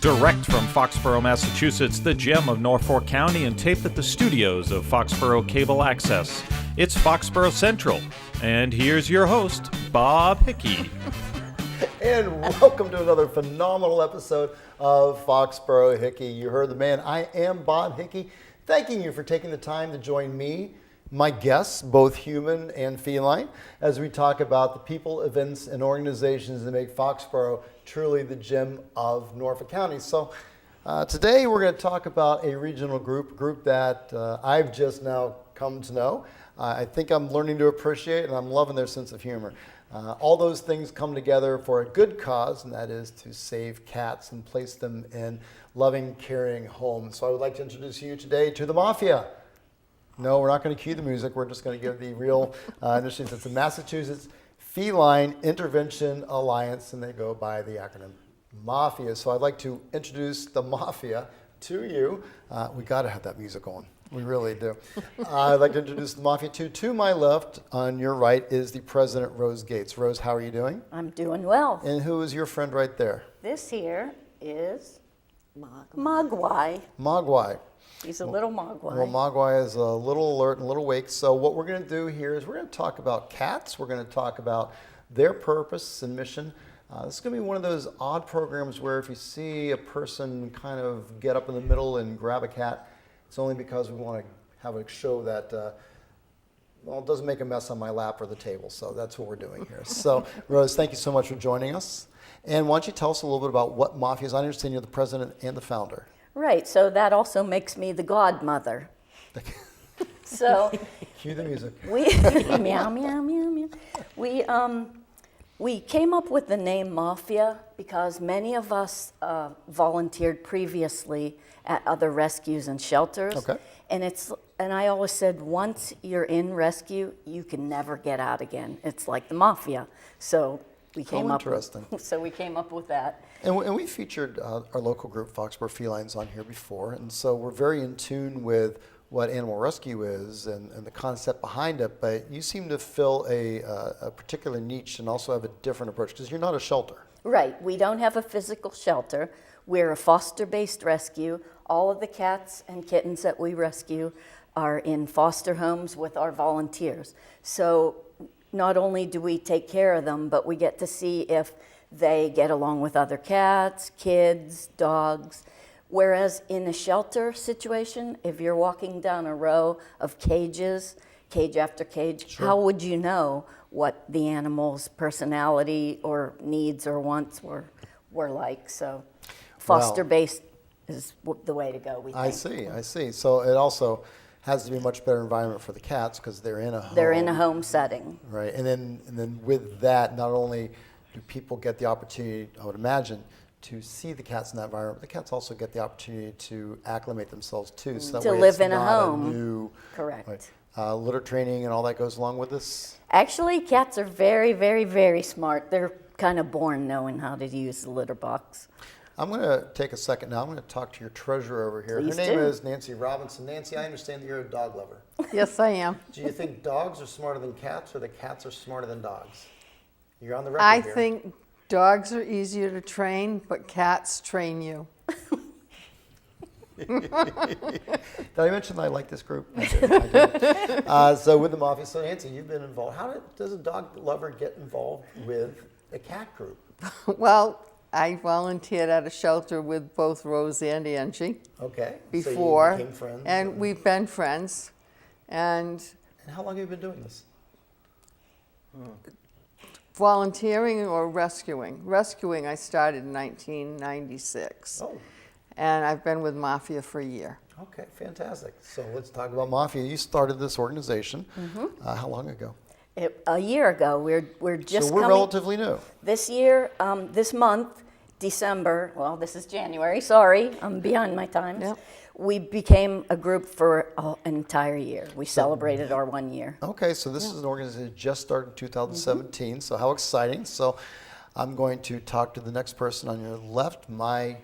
Direct from Foxborough, Massachusetts, the gem of Norfolk County, and taped at the studios of Foxborough Cable Access. It's Foxborough Central, and here's your host, Bob Hickey. And welcome to another phenomenal episode of Foxborough Hickey. You heard the man. I am Bob Hickey, thanking you for taking the time to join me, my guests, both human and feline, as we talk about the people, events, and organizations that make Foxborough truly the gem of Norfolk County. So today we're going to talk about a regional group that I've just now come to know. I think I'm learning to appreciate, and I'm loving their sense of humor. All those things come together for a good cause, and that is to save cats and place them in loving, caring homes. So I would like to introduce you today to the MA-FIA. No, we're not going to cue the music. We're just going to give the real initiatives. It's the Massachusetts Feline Intervention Alliance, and they go by the acronym MA-FIA. So I'd like to introduce the MA-FIA to you. We got to have that music on. We really do. I'd like to introduce the MA-FIA to my left. On your right is the president, Rose Gates. Rose, how are you doing? I'm doing well. And who is your friend right there? This here is Mogwai. Mogwai. He's a little Mogwai. Well, Mogwai is a little alert and a little awake. So what we're going to do here is we're going to talk about cats. We're going to talk about their purpose and mission. This is going to be one of those odd programs where if you see a person kind of get up in the middle and grab a cat, it's only because we want to have a show that, it doesn't make a mess on my lap or the table. So that's what we're doing here. So, Rose, thank you so much for joining us. And why don't you tell us a little bit about what MA-FIA is? I understand you're the president and the founder. Right, so that also makes me the godmother. So Cue the music. meow, meow, meow, meow. We came up with the name MA-FIA because many of us volunteered previously at other rescues and shelters. Okay. And I always said, once you're in rescue, you can never get out again. It's like the mafia. So we came up. Interesting. So we came up with that. And we featured our local group, Foxborough Felines, on here before, and so we're very in tune with what animal rescue is and the concept behind it, but you seem to fill a particular niche and also have a different approach, because you're not a shelter. Right, we don't have a physical shelter. We're a foster-based rescue. All of the cats and kittens that we rescue are in foster homes with our volunteers. So not only do we take care of them, but we get to see if they get along with other cats, kids, dogs. Whereas in a shelter situation, if you're walking down a row of cages, cage after cage, Sure. How would you know what the animal's personality or needs or wants were like? So foster-based is the way to go, we think. I see. So it also has to be a much better environment for the cats because they're in a home. They're in a home setting. Right, and then with that, not only do people get the opportunity, I would imagine, to see the cats in that environment, but the cats also get the opportunity to acclimate themselves too. So that To way live it's in a not home. New, Correct. right, litter training and all that goes along with this. Actually, cats are very, very, very smart. They're kind of born knowing how to use the litter box. I'm going to take a second now. I'm going to talk to your treasurer over here. Please Her name do. is Nancy Robinson. Nancy, I understand that you're a dog lover. Yes, I am. Do you think dogs are smarter than cats, or the cats are smarter than dogs? You're on the record I here. think dogs are easier to train, but cats train you. Did I mention that I like this group? I did. So with the MA-FIA, so Nancy, you've been involved. How does a dog lover get involved with a cat group? Well, I volunteered at a shelter with both Rose and Angie Okay. before, So you became friends. and we've been friends. And And how long have you been doing this? volunteering or rescuing? Rescuing, I started in 1996. Oh, And I've been with MA-FIA for a year. okay, fantastic. So let's talk about MA-FIA. You started this organization. How long ago? A year ago, we're just So we're coming. relatively new. This year, this month, December, well, this is January, sorry, I'm behind my times. Yep. We became a group for an entire year. We celebrated our 1 year. Okay, so this is an organization that just started in 2017. So how exciting. So I'm going to talk to the next person on your left, my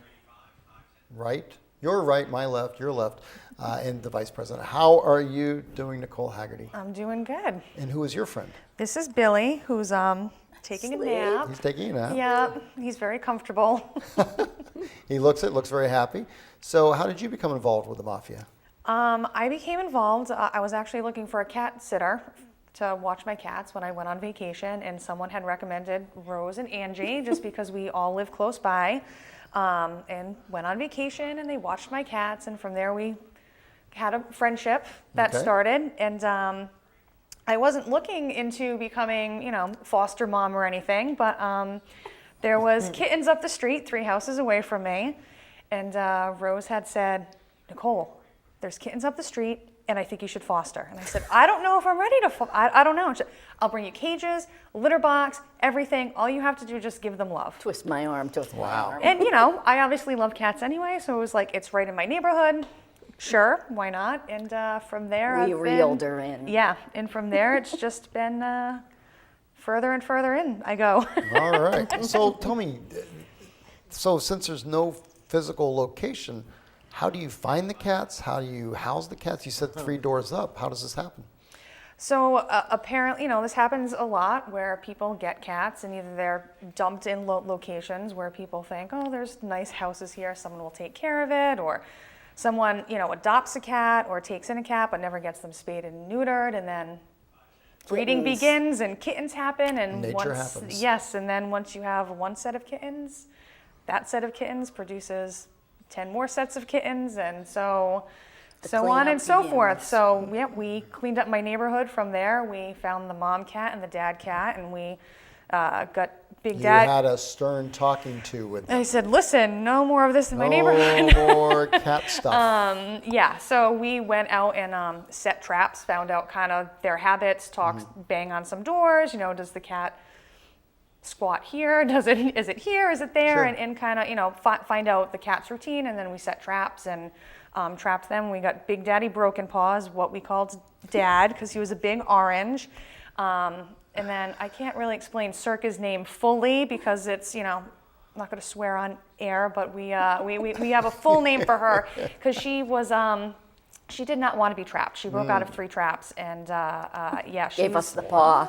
right, your right, my left, your left, and the vice president. How are you doing, Nicole Haggerty? I'm doing good. And who is your friend? This is Billy, who's taking a nap. He's taking a nap. Yeah, he's very comfortable. He looks very happy. So how did you become involved with the Mafia? I became involved. I was actually looking for a cat sitter to watch my cats when I went on vacation, and someone had recommended Rose and Angie just because we all live close by, and went on vacation, and they watched my cats, and from there we had a friendship that started, and I wasn't looking into becoming, foster mom or anything, but there was kittens up the street, 3 houses away from me, and Rose had said, "Nicole, there's kittens up the street, and I think you should foster." And I said, "I don't know if I'm ready to I don't know." She said, "I'll bring you cages, litter box, everything. All you have to do is just give them love." Twist my arm, twist my arm. And I obviously love cats anyway, so it was like, it's right in my neighborhood. Sure, why not? And from there, We reeled her in. Yeah, and from there, it's just been further and further in I go. All right. So tell me, so since there's no physical location, how do you find the cats? How do you house the cats? You said 3 doors up. How does this happen? So apparently, this happens a lot where people get cats and either they're dumped in locations where people think, oh, there's nice houses here, someone will take care of it, or someone, adopts a cat or takes in a cat but never gets them spayed and neutered, and then breeding begins and kittens happen. And Nature happens. Yes, and then once you have one set of kittens, that set of kittens produces 10 more sets of kittens, and so on and so forth. So yeah, we cleaned up my neighborhood from there. We found the mom cat and the dad cat, and we got Big Dad. You had a stern talking to with them. I said, "Listen, no more of this in my neighborhood." No more cat stuff. Yeah, so we went out and set traps, found out kind of their habits, bang on some doors. Does the cat squat here? Is it here? Is it there? Sure. And kind of, find out the cat's routine, and then we set traps and trapped them. We got Big Daddy Broken Paws, what we called Dad, because he was a big orange. And then I can't really explain Circa's name fully because it's, I'm not going to swear on air, but we have a full name for her because she was, she did not want to be trapped. She broke out of 3 traps, and she Gave us the paw.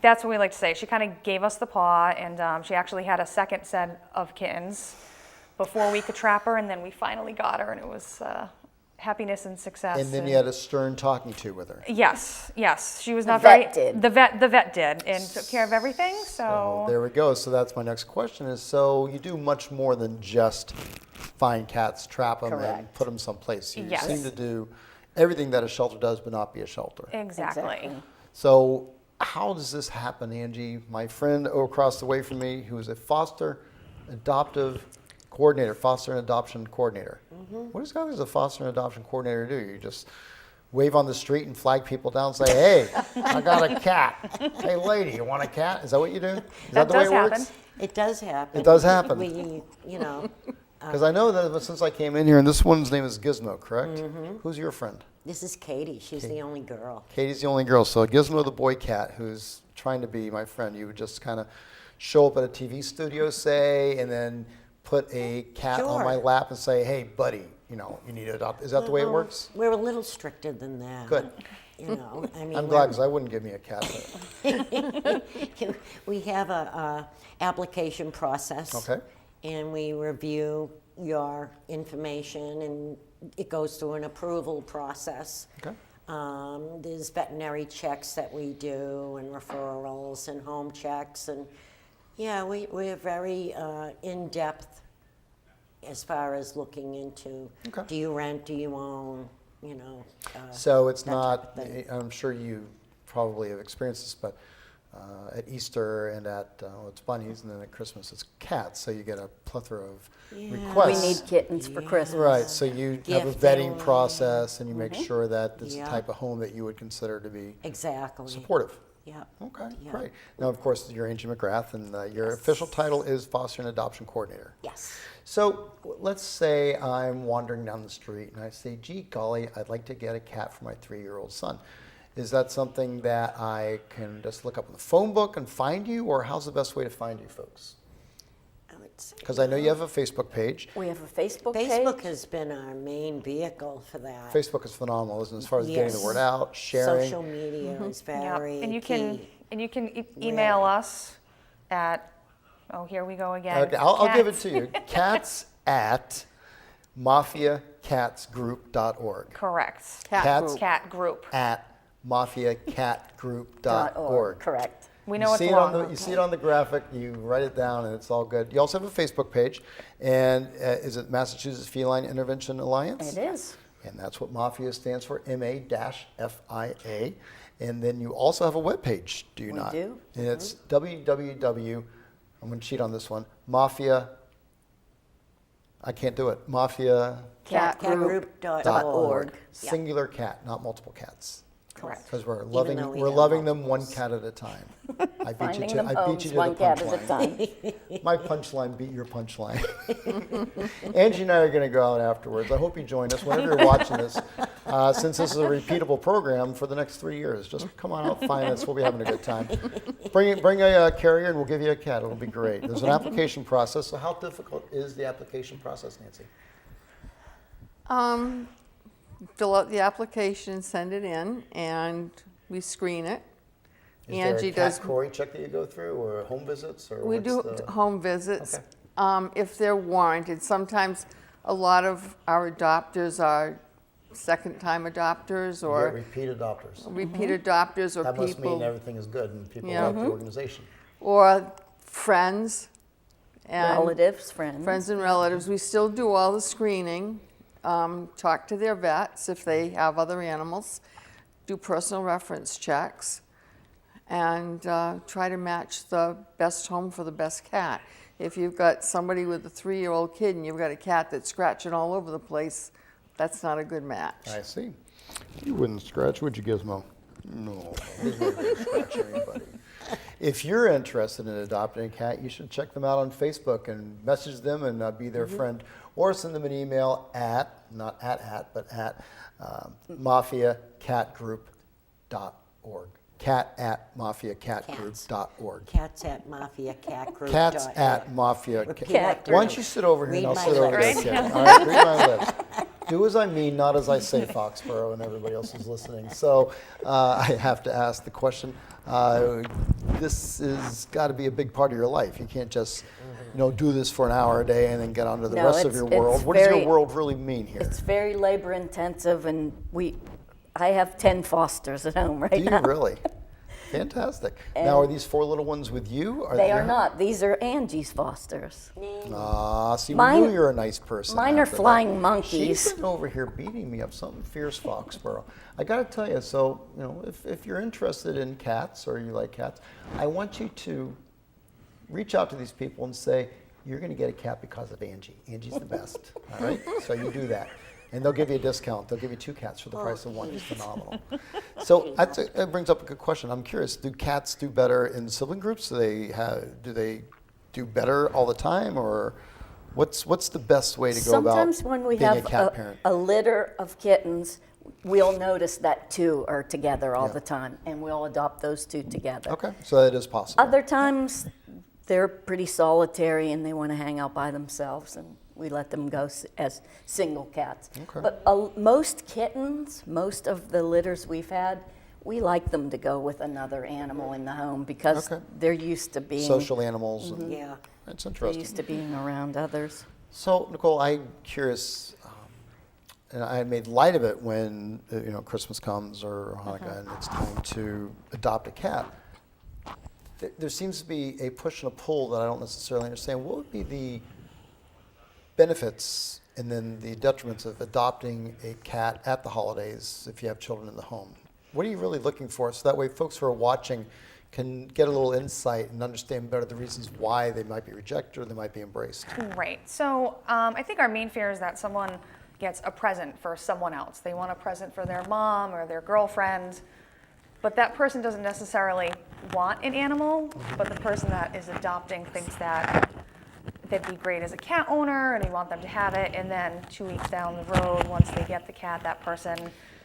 That's what we like to say. She kind of gave us the paw, and she actually had a second set of kittens before we could trap her, and then we finally got her, and it was happiness and success. And then you had a stern talking to with her. Yes. She was not vet did. The vet did and took care of everything. So there we go. So that's my next question is, so you do much more than just find cats, trap them, and Correct. put them someplace. You Yes. seem to do everything that a shelter does, but not be a shelter. exactly. So how does this happen, Angie? My friend across the way from me, who is a foster adoption coordinator. What does guys as a foster and adoption coordinator do? You just wave on the street and flag people down and say, "Hey, I got a cat. Hey, lady, you want a cat?" Is that what you do? Is that the way does it happen. works? It does happen. It does happen. We, Because I know that since I came in here, and this one's name is Gizmo, correct? Who's your friend? this is Katie. She's the only girl. Katie's the only girl. So Gizmo, the boy cat, who's trying to be my friend, you would just kind of show up at a TV studio, say, and then put a cat on my Sure. lap and say, "Hey, buddy, you need to adopt." Is that the way it works? We're a little stricter than that. Good. I mean, I'm glad because I wouldn't give me a cat. we have a application process. Okay. And we review your information, and it goes through an approval process. Okay. There's veterinary checks that we do, and referrals, and home checks, and we're very in depth as far as looking into Okay. do you rent, do you own, So it's that not, type of thing. I'm sure you probably have experienced this, but at Easter and at it's bunnies, and then at Christmas it's cats. So you get a plethora of We requests. need kittens for Christmas. Right, so you have a vetting Gifting. process, and you make sure that it's the Yeah. type of home that you would consider to be Exactly. supportive. Yeah. Okay, Yeah. great. Now, of course, you're Angie McGrath, and your official title is Foster and Adoption Coordinator. Yes. So let's say I'm wandering down the street, and I say, "Gee, golly, I'd like to get a cat for my 3-year-old son." Is that something that I can just look up in the phone book and find you, or how's the best way to find you folks? I would say Because I know you have a Facebook page. We have a Facebook Facebook page. has been our main vehicle for that. Facebook is phenomenal, isn't it, as far as getting the Yes. word out, sharing. Social media is Yeah. very And you key. can email us at, here we go again. Okay, I'll give it to you. Cats at mafiacatsgroup.org. Correct. Cats Cat group. at mafiacatgroup.org. Correct. We know it's see long. you see it on the graphic, you write it down, and it's all good. You also have a Facebook page, and is it Massachusetts Feline Intervention Alliance? It is. And that's what MA-FIA stands for, MA-FIA. And then you also have a webpage, do you We not? do. And it's www, I'm going to cheat on this one, MA-FIA, I can't do it, MA-FIA Catgroup.org. Singular cat, not multiple cats. Correct. Because we're Even though we have loving them one multiples. cat at a time. I beat Finding you them to homes the one cat at a punchline. time. My punchline beat your punchline. Angie and I are going to go out afterwards. I hope you join us whenever you're watching this. Since this is a repeatable program for the next 3 years, just come on out, find us. We'll be having a good time. Bring a carrier, and we'll give you a cat. It'll be great. There's an application process. So how difficult is the application process, Nancy? Fill out the application, send it in, and we screen it. Is Angie there a does. cat Corey check that you go through, or home visits, or We what's do the- home visits Okay. if they're warranted. Sometimes a lot of our adopters are second-time adopters You or get repeat adopters? repeat adopters or That must people mean everything is good and people Yeah. like the organization. or friends and Relatives, friends. friends and relatives. We still do all the screening, talk to their vets if they have other animals, do personal reference checks, and try to match the best home for the best cat. If you've got somebody with a 3-year-old kid and you've got a cat that's scratching all over the place, that's not a good match. I see. You wouldn't scratch, would you, Gizmo? No, Gizmo wouldn't scratch anybody. If you're interested in adopting a cat, you should check them out on Facebook and message them and be their friend, or send them an email at, not but at mafiacatgroup.org. Cat at mafiacatgroup.org. Cats at mafiacatgroup.org. Cats at mafia. Repeat Cat after Why me. don't you sit over here and Read I'll my sit over lips. there. Kid. All right, read my lips. Do as I mean, not as I say, Foxborough, and everybody else is listening. So I have to ask the question. This has got to be a big part of your life. You can't just, do this for an hour a day and then get on to the No, rest of it's- your world. it's What does your very- world really mean here? It's very labor intensive, and I have 10 fosters at home right Do you now. really? Fantastic. Now, are these 4 little ones with you? They are not. These are Angie's fosters. See, we Mine- knew you're a nice person. mine are after that. flying monkeys. She's been over here beating me up, something fierce, Foxborough. I got to tell you, so, if you're interested in cats or you like cats, I want you to reach out to these people and say, you're going to get a cat because of Angie. Angie's the best, all right? So you do that. And they'll give you a discount. They'll give you 2 cats for the price of 1. It's phenomenal. So that brings up a good question. I'm curious, do cats do better in sibling groups? Do they do better all the time? Or what's the best way to go about Sometimes when we being have a cat parent? a litter of kittens, we'll notice that 2 are together all Yeah. the time, and we'll adopt those 2 together. Okay, so that is possible. Other times, they're pretty solitary and they want to hang out by themselves, and we let them go as single cats. Okay. But most kittens, most of the litters we've had, we like them to go with another animal in the home because Okay. they're used to being Social animals. And Yeah. That's they're interesting. used to being around others. So, Nicole, I'm curious, and I made light of it when Christmas comes or Hanukkah, and it's time to adopt a cat. There seems to be a push and a pull that I don't necessarily understand. What would be the benefits and then the detriments of adopting a cat at the holidays if you have children in the home? What are you really looking for, so that way folks who are watching can get a little insight and understand better the reasons why they might be rejected or they might be embraced? Right. So I think our main fear is that someone gets a present for someone else. They want a present for their mom or their girlfriend, but that person doesn't necessarily want an animal, but the person that is adopting thinks that they'd be great as a cat owner and they want them to have it, and then 2 weeks down the road, once they get the cat, that person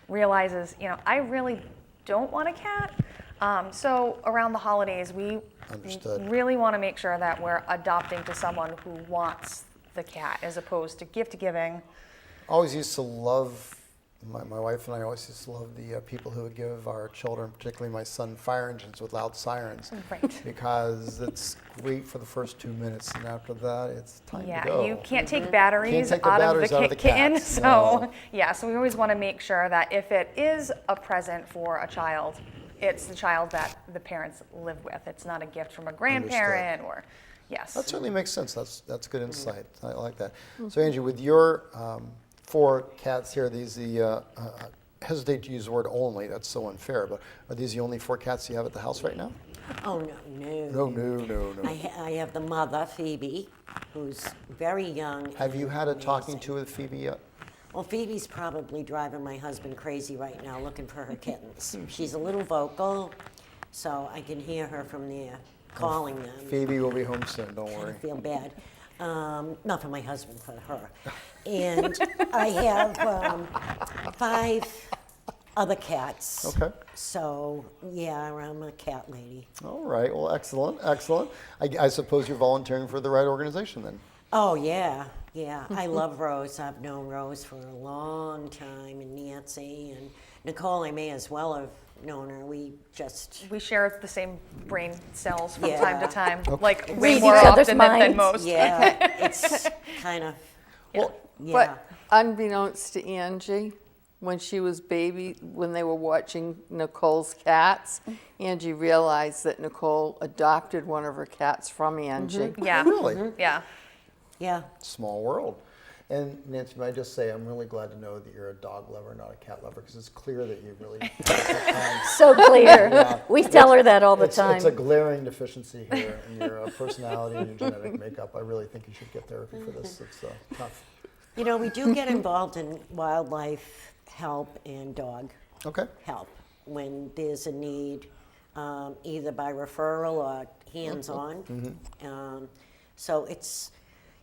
realizes, I really don't want a cat. So around the holidays, we Understood. really want to make sure that we're adopting to someone who wants the cat as opposed to gift giving. Always used to love my wife and I always used to love the people who would give our children, particularly my son, fire engines with loud sirens. Right. Because it's great for the first 2 minutes, and after that, it's time to Yeah, go. you can't take batteries, Can't take the out, batteries of out the of the kitten. cats, So, no. yeah, so we always want to make sure that if it is a present for a child, it's the child that the parents live with. It's not a gift from a grandparent or, yes. That certainly makes sense. That's good insight. I like that. So Angie, with your 4 cats here, these hesitate to use the word only. That's so unfair. But are these the only 4 cats you have at the house right now? Oh, no. No. I have the mother, Phoebe, who's very young. Have you and had a talking amazing. to with Phoebe yet? Well, Phoebe's probably driving my husband crazy right now looking for her kittens. She's a little vocal, so I can hear her from there calling them. Phoebe will be home soon. Don't I worry. feel bad. Not for my husband, for her. And I have 5 other cats. Okay. So, yeah, I'm a cat lady. All right. Well, excellent. I suppose you're volunteering for the right organization then. Oh, yeah. I love Rose. I've known Rose for a long time, and Nancy, and Nicole, I may as well have known her. We share the same brain cells from Yeah. time to time, Okay. like Read way each more other's often than minds. most. yeah, it's kind of, Well, yeah. But unbeknownst to Angie, when she was baby, when they were watching Nicole's cats, Angie realized that Nicole adopted one of her cats from Angie. Yeah. Really? Yeah. yeah. Small world. And Nancy, may I just say, I'm really glad to know that you're a dog lover, not a cat lover, because it's clear that you really take the time. So clear. Yeah. We tell her that all the It's time. a glaring deficiency here in your personality and your genetic makeup. I really think you should get therapy for this. It's tough. You know, we do get involved in wildlife help and dog Okay. help when there's a need, either by referral or hands-on. So it's,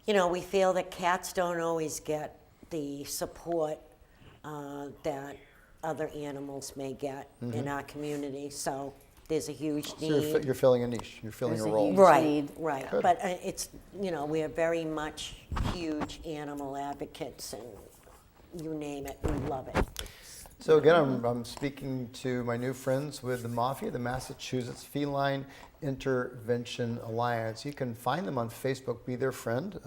you know, we feel that cats don't always get the support that other animals may get in our community. So there's a huge So need. you're filling a niche. You're filling There's a a role. huge- Right, need. right. Good. But it's, you know, we are very much huge animal advocates, and you name it, we love it. So again, I'm speaking to my new friends with the MA-FIA, the Massachusetts Feline Intervention Alliance. You can find them on Facebook. Be their friend.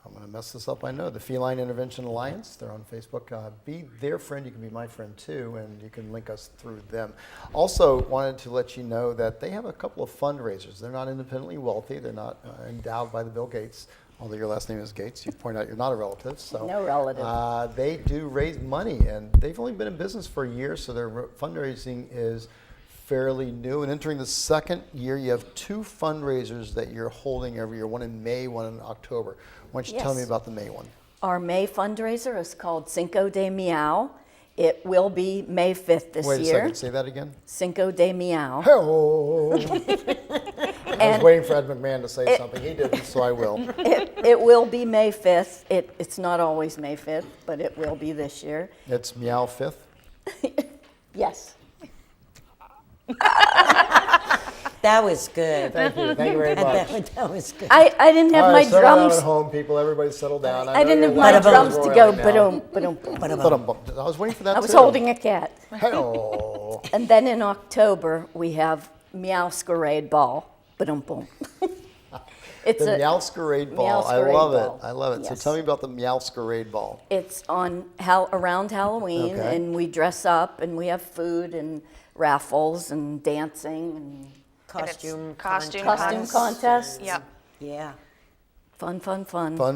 I'm going to mess this up, I know. The Feline Intervention Alliance. They're on Facebook. Be their friend. You can be my friend too, and you can link us through them. Also, wanted to let you know that they have a couple of fundraisers. They're not independently wealthy. They're not endowed by the Bill Gates. Although your last name is Gates, you point out you're not a relative. So No relative. they do raise money, and they've only been in business for a year, so their fundraising is fairly new. And entering the 2nd year, you have 2 fundraisers that you're holding every year, one in May, one in October. Why don't you tell me Yes. about the May one? Our May fundraiser is called Cinco de Meow. It will be May 5th this Wait a year. second, say that again. Cinco de Meow. Hello. I was waiting for Ed McMahon to say something. He didn't, so I will. It will be May 5th. It's not always May 5th, but it will be this year. It's Meow 5th. Yes. That was good. Thank you very much. That was good. I didn't have All my right, settle down drums. at home, people. Everybody settle down. I know didn't your have my life is drums to royal go. now. Ba-dum. I was waiting for that I was too. holding a cat. Hello. And then in October, we have Meowscarade Ball. Ba-dum-bum. It's The a, Meowscarade Ball. I Meowscarade love Ball. it. I love it. So Yes. tell me about the Meowscarade Ball. It's on around Halloween, Okay. and we dress up, and we have food and raffles and dancing and Costume costume costume contests. Yep. Yeah. Fun Fun,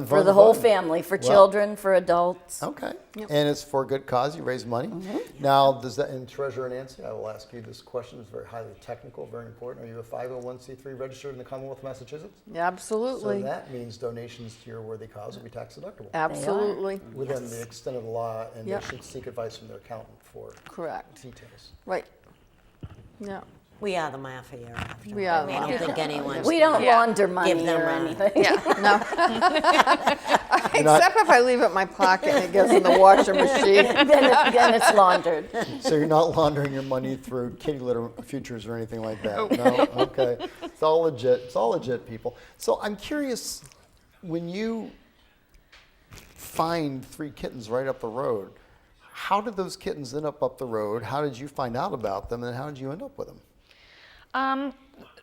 for the whole fun. family, for Well- children, for adults. Okay. And it's for a good cause. You raise money. Now, does that, and Treasurer Nancy, I will ask you this question. It's very highly technical, very important. Are you a 501c3 registered in the Commonwealth of Massachusetts? Absolutely. So that means donations to your worthy cause will be tax deductible Absolutely. within the extent of the law, and Yep. they should seek advice from their accountant for Correct. details. Right. Yeah. We are the mafia after We all. are the I don't mafia. think anyone's. We don't Yeah. launder money Give them or a- anything. No. Except if I leave it in my pocket and it goes in the washer machine. then it's laundered. So you're not laundering your money through kitty litter futures or anything like that? No? Okay. It's all legit. It's all legit, people. So I'm curious, when you find 3 kittens right up the road. How did those kittens end up the road? How did you find out about them, and how did you end up with them?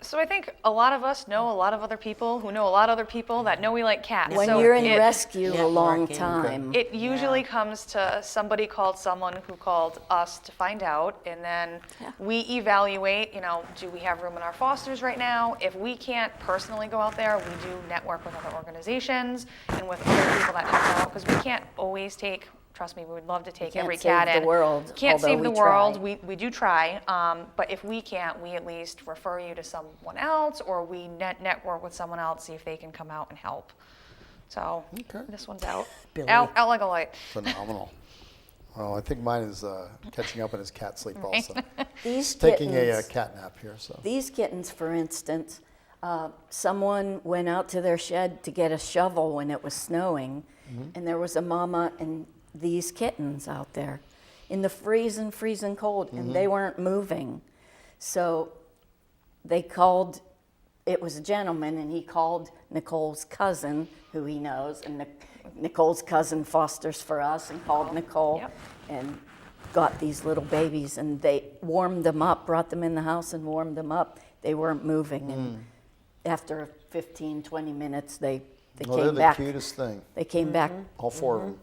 So I think a lot of us know a lot of other people who know a lot of other people that know we like cats. When So you're in it- rescue a long Networking. time, It usually comes to somebody called someone who called us to find out, and then we evaluate, do we have room in our fosters right now? If we can't personally go out there, we do network with other organizations and with other people that help out, because we can't always take, trust me, we would love to take can't every save cat the in. world, Can't although save the we world, try. we do try, but if we can't, we at least refer you to someone else, or we network with someone else, see if they can come out and help. So Okay. this one's out. Billy. Out like a light. Phenomenal. Well, I think mine is catching up in his cat sleep also. these Taking kittens, a cat nap here, so. these kittens, for instance, someone went out to their shed to get a shovel when it was snowing, and there was a mama and these kittens out there in the freezing cold, and they weren't moving. So they called, it was a gentleman, and he called Nicole's cousin, who he knows, and Nicole's cousin fosters for us, and called Nicole Yep. and got these little babies, and they warmed them up, brought them in the house and warmed them up. They weren't moving, and after 15, 20 minutes, they Well, they're came the back. cutest thing, They came back, all 4 of them.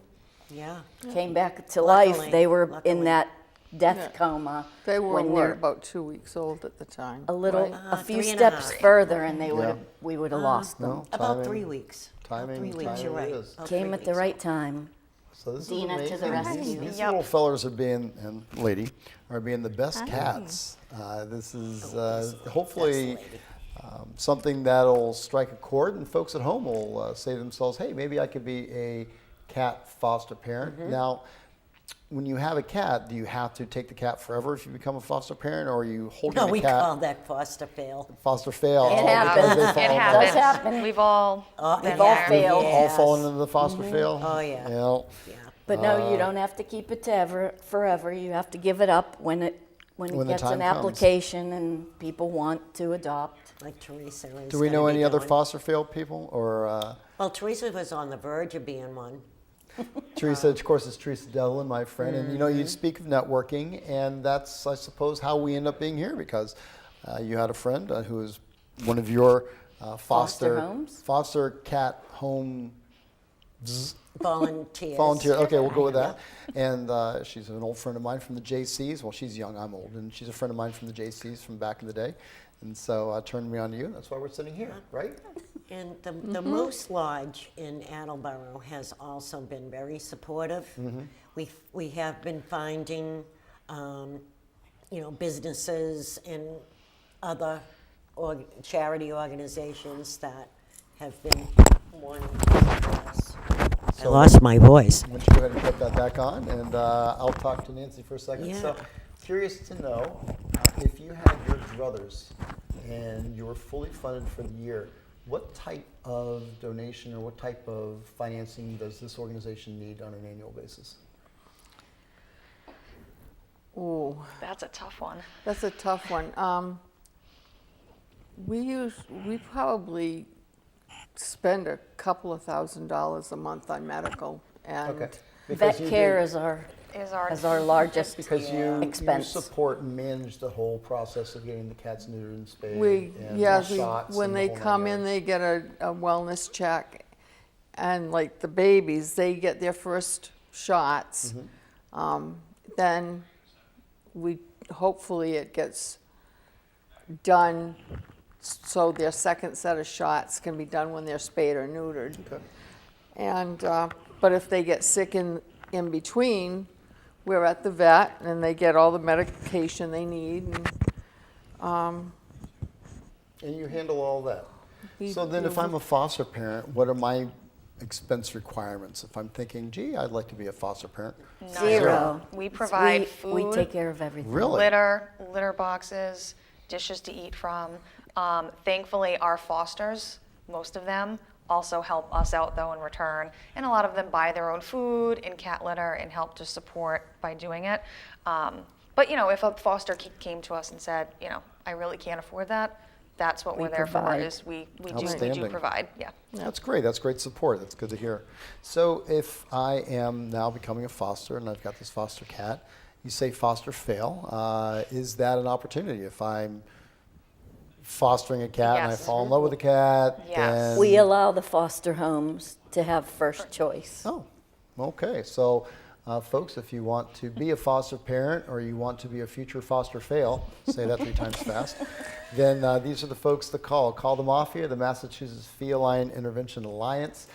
Yeah. came back to Luckily, life. They were luckily. in that death Yeah. coma. They were when they're about 2 weeks old at the time. a little, right? a few 3.5. steps further, and Yeah. we would have lost them. No, About timing- 3 weeks. About Timing, 3 weeks, timing you're right. it is. About Came 3 at the weeks. right time. So this Dina is to the amazing. rescue. These Yep. little fellers are being, and lady, are being the best cats. This is hopefully That's the lady. something that'll strike a chord, and folks at home will say to themselves, hey, maybe I could be a cat foster parent. Now, when you have a cat, do you have to take the cat forever if you become a foster parent, or are you holding No, the we cat? call that foster fail. Foster fail. It Oh, happens. because they It fall It in happens. love. happen. We've all been We've all there. failed. All Yes. fallen into the foster fail? Oh, yeah. Yeah. Yeah. But no, you don't have to keep it to forever. You have to give it up when it When the gets time an comes. application and people want to adopt. Like Teresa is Do we know gonna be any other doing. foster failed people, or? Well, Teresa was on the verge of being one. Teresa, of course, is Teresa Devlin, my friend, and you speak of networking, and that's, I suppose, how we end up being here, because you had a friend who was one of your Foster homes? foster cat home Volunteers. volunteer. Okay, we'll go with that. And she's an old friend of mine from the JCs. Well, she's young, I'm old, and she's a friend of mine from the JCs from back in the day, and so turned me on to you. That's why we're sitting here, right? And the Moose Lodge in Attleboro has also been very supportive. We have been finding, businesses and other charity organizations that have been wanting to support us. I lost my voice. Why don't you go ahead and put that back on, and I'll talk to Nancy for a second. Yeah. So, curious to know if you had your druthers and you were fully funded for the year, what type of donation or what type of financing does this organization need on an annual basis? Ooh, That's a tough one. that's a tough one. We probably spend a couple of $1,000s a month on medical, and Okay. Vet you care do- is our Is our largest because you expense. support and manage the whole process of getting the cats neutered and spayed and yes, shots when and the they whole nine come in, yards. they get a wellness check, and like the babies, they get their first shots. Then hopefully it gets done so their second set of shots can be done when they're spayed or neutered. Okay. And but if they get sick in between, we're at the vet and they get all the medication they need. And you handle all that. We So then if do. I'm a foster parent, what are my expense requirements? If I'm thinking, gee, I'd like to be a foster parent. Zero. We provide We food, take care of everything. Really? litter boxes, dishes to eat from. Thankfully, our fosters, most of them, also help us out though in return. And a lot of them buy their own food and cat litter and help to support by doing it. But if a foster came to us and said, I really can't afford that, that's what We we're there provide. for, is we do Outstanding. provide, yeah. That's great. That's great support. That's good to hear. So if I am now becoming a foster and I've got this foster cat, you say foster fail. Is that an opportunity? If I'm fostering a cat and I Yes. fall in love with a cat, Yes. then... We allow the foster homes to have first choice. Oh, okay. So, folks, if you want to be a foster parent or you want to be a future foster fail, say that 3 times fast, then these are the folks to call. Call the MA-FIA, the Massachusetts Feline Intervention Alliance.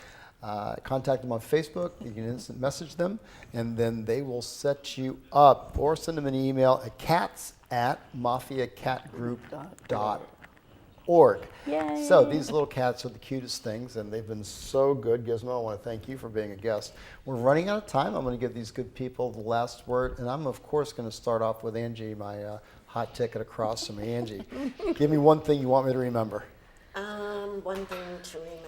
Contact them on Facebook. You can instant message them, and then they will set you up, or send them an email at cats@mafiacatgroup.org. Yay. So these little cats are the cutest things, and they've been so good. Gizmo, I want to thank you for being a guest. We're running out of time. I'm going to give these good people the last word, and I'm, of course, going to start off with Angie, my hot ticket across from me. Angie, give me one thing you want me to remember. One thing to remember.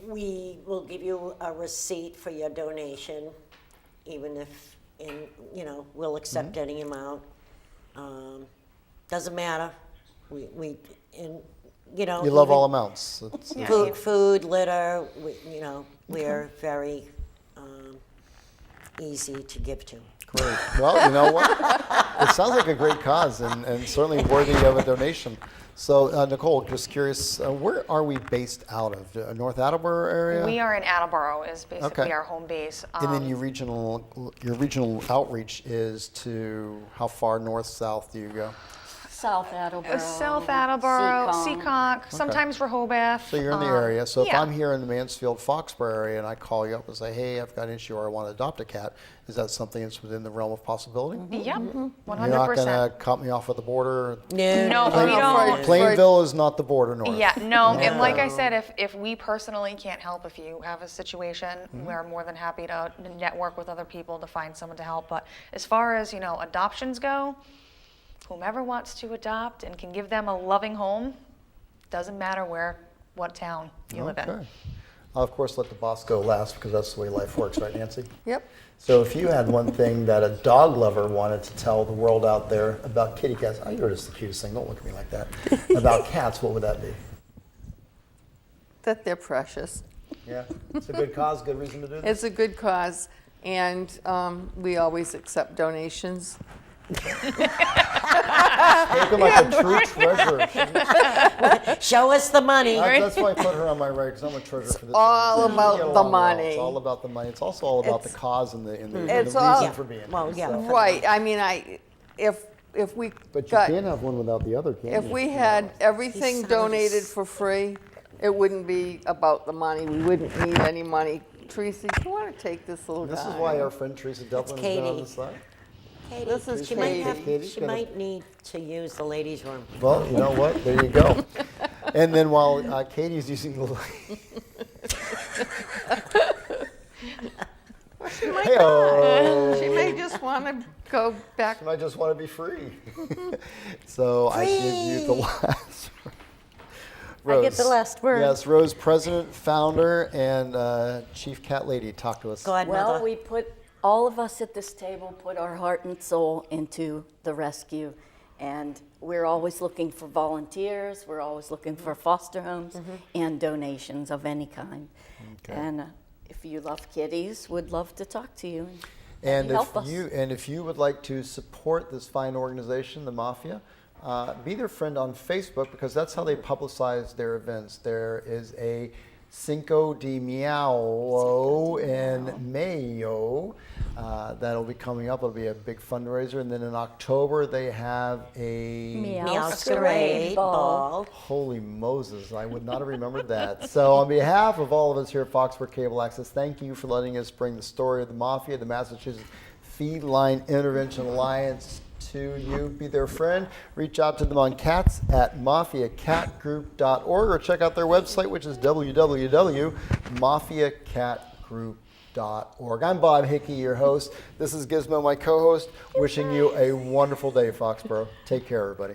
We will give you a receipt for your donation, even if, we'll accept any amount. Doesn't matter. You love all amounts. food, litter. We're very easy to give to. Great. Well, you know what? It sounds like a great cause and certainly worthy of a donation. So, Nicole, just curious, where are we based out of? North Attleboro area? We are in Attleboro, is basically Okay. our home base. And then your regional outreach is to how far north, south do you go? South Attleboro. South Attleboro, Seekonk. Seekonk, sometimes Rehoboth. So you're in the area. So if yeah. I'm here in the Mansfield, Foxborough area, and I call you up and say, hey, I've got an issue or I want to adopt a cat, is that something that's within the realm of possibility? Yep, 100%. You're not going to cut me off at the border? No, we don't. Plainville is not the border north. Yeah, no, and like I said, if we personally can't help, if you have a situation, we're more than happy to network with other people to find someone to help. But as far as, adoptions go, whomever wants to adopt and can give them a loving home, doesn't matter what town you live in. I'll, of course, let the boss go last because that's the way life works, right, Nancy? Yep. So if you had one thing that a dog lover wanted to tell the world out there about kitty cats, you're just the cutest thing, don't look at me like that, about cats, what would that be? That they're precious. Yeah, it's a good cause, good reason to do this. It's a good cause, and we always accept donations. Take her like a true treasure. Show us the money. That's why I put her on my right, because I'm a treasure for this. all one. about We get the along well. money. It's all about the money. It's also all about the It's- cause and the It's reason all- for being Well, here. yeah. So- Right. I mean, if we But you got, can't have one without the other, can if you? we had everything He sounds- donated for free, it wouldn't be about the money. We wouldn't need any money. Teresa, you want to take this little This guy? is why our friend Teresa Dublin has been on Katie. the side. Katie, This is she might Katie. she might need to use the ladies' room. Well, you know what? There you go. And then while Katie's using the... Hey-oh. She may just want to go back. I just want to be free. So I give you the last I get the Rose. last word. Yes, Rose, president, founder, and chief cat lady. Talk to us. Go ahead, Well, Mother. we put, all of us at this table put our heart and soul into the rescue. And we're always looking for volunteers. We're always looking for foster homes and donations of any kind. Okay. And if you love kitties, would love to talk to you And help us. if you would like to support this fine organization, the MA-FIA, be their friend on Facebook because that's how they publicize their events. There is a Cinco de Mayo in Mayo that'll be coming up. It'll be a big fundraiser, and then in October they have a Masquerade Ball. Holy Moses, I would not have remembered that. So on behalf of all of us here at Foxborough Cable Access, thank you for letting us bring the story of the MA-FIA, the Massachusetts Feline Intervention Alliance, to you. Be their friend. Reach out to them on cats@mafiacatgroup.org or check out their website, which is www.mafiacatgroup.org. I'm Bob Hickey, your host. This is Gizmo, my co-host, wishing you a wonderful day, Foxborough. Take care, everybody.